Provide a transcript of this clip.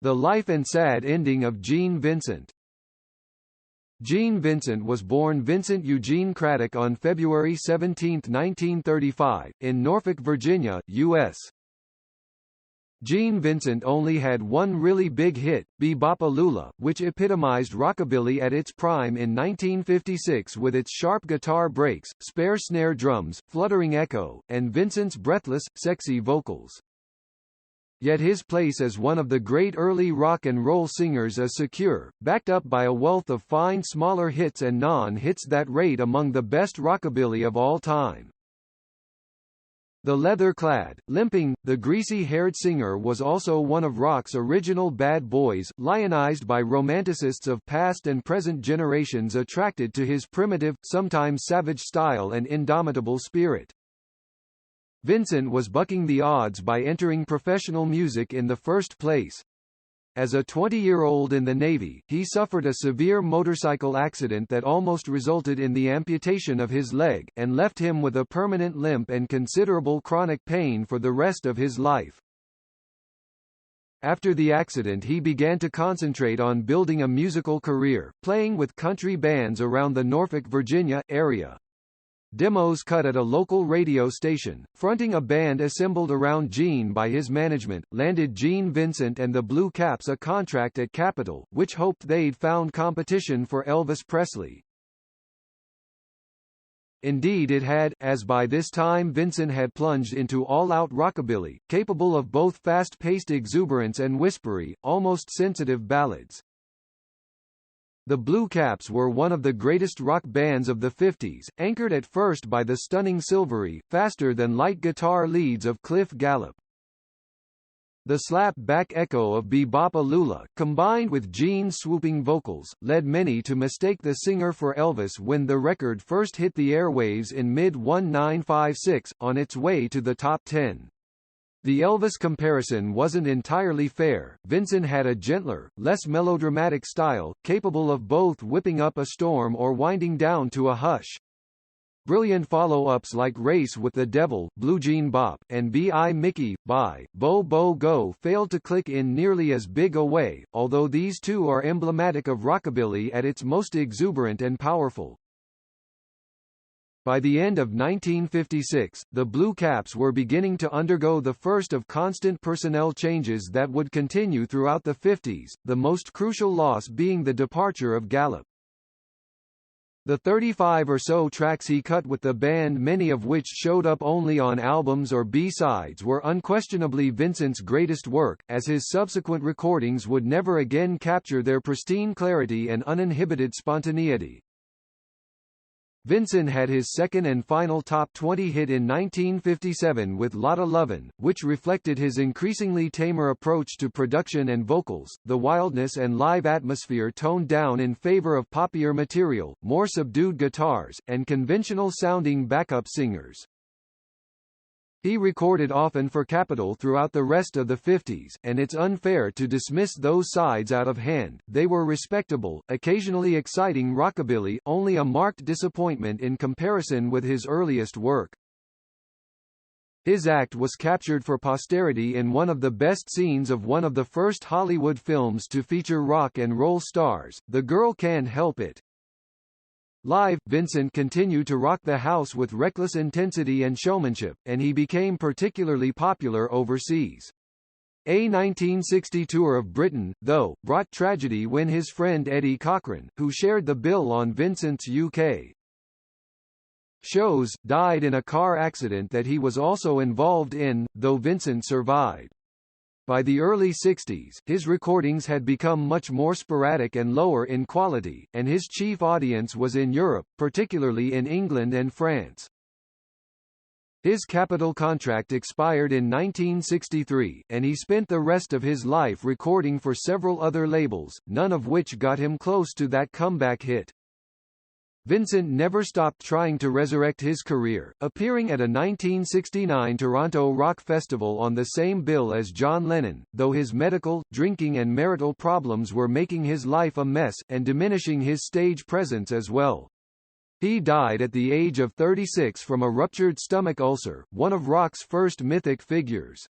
The life and sad ending of Gene Vincent. Gene Vincent was born Vincent Eugene Craddock on February 17, 1935, in Norfolk, Virginia, U.S. Gene Vincent only had one really big hit, Be-Bop-a-Lula, which epitomized rockabilly at its prime in 1956 with its sharp guitar breaks, spare snare drums, fluttering echo, and Vincent's breathless, sexy vocals. Yet his place as one of the great early rock and roll singers is secure, backed up by a wealth of fine smaller hits and non-hits that rate among the best rockabilly of all time. The leather-clad, limping, the greasy-haired singer was also one of rock's original bad boys, lionized by romanticists of past and present generations attracted to his primitive, sometimes savage style and indomitable spirit. Vincent was bucking the odds by entering professional music in the first place. As a 20-year-old in the Navy, he suffered a severe motorcycle accident that almost resulted in the amputation of his leg, and left him with a permanent limp and considerable chronic pain for the rest of his life. After the accident, he began to concentrate on building a musical career, playing with country bands around the Norfolk, Virginia, area. Demos cut at a local radio station, fronting a band assembled around Gene by his management, landed Gene Vincent and the Blue Caps a contract at Capitol, which hoped they'd found competition for Elvis Presley. Indeed it had, as by this time Vincent had plunged into all-out rockabilly, capable of both fast-paced exuberance and whispery, almost sensitive ballads. The Blue Caps were one of the greatest rock bands of the 50s, anchored at first by the stunning silvery, faster-than-light guitar leads of Cliff Gallup. The slap-back echo of Be-Bop-a-Lula, combined with Gene's swooping vocals, led many to mistake the singer for Elvis when the record first hit the airwaves in mid-1956, on its way to the top 10. The Elvis comparison wasn't entirely fair. Vincent had a gentler, less melodramatic style, capable of both whipping up a storm or winding down to a hush. Brilliant follow-ups like Race with the Devil, Blue Jean Bop, and B.I. Mickey, Bye, Bo Bo Go failed to click in nearly as big a way, although these two are emblematic of rockabilly at its most exuberant and powerful. By the end of 1956, the Blue Caps were beginning to undergo the first of constant personnel changes that would continue throughout the 50s, the most crucial loss being the departure of Gallup. The 35 or so tracks he cut with the band, many of which showed up only on albums or B-sides, were unquestionably Vincent's greatest work, as his subsequent recordings would never again capture their pristine clarity and uninhibited spontaneity. Vincent had his second and final top 20 hit in 1957 with Lotta Lovin', which reflected his increasingly tamer approach to production and vocals, the wildness and live atmosphere toned down in favor of poppier material, more subdued guitars, and conventional-sounding backup singers. He recorded often for Capitol throughout the rest of the 50s, and it's unfair to dismiss those sides out of hand. They were respectable, occasionally exciting rockabilly, only a marked disappointment in comparison with his earliest work. His act was captured for posterity in one of the best scenes of one of the first Hollywood films to feature rock and roll stars, The Girl Can't Help It. Live, Vincent continued to rock the house with reckless intensity and showmanship, and he became particularly popular overseas. A 1960 tour of Britain, though, brought tragedy when his friend Eddie Cochran, who shared the bill on Vincent's UK shows, died in a car accident that he was also involved in, though Vincent survived. By the early 60s, his recordings had become much more sporadic and lower in quality, and his chief audience was in Europe, particularly in England and France. His Capitol contract expired in 1963, and he spent the rest of his life recording for several other labels, none of which got him close to that comeback hit. Vincent never stopped trying to resurrect his career, appearing at a 1969 Toronto Rock Festival on the same bill as John Lennon, though his medical, drinking and marital problems were making his life a mess, and diminishing his stage presence as well. He died at the age of 36 from a ruptured stomach ulcer, one of rock's first mythic figures.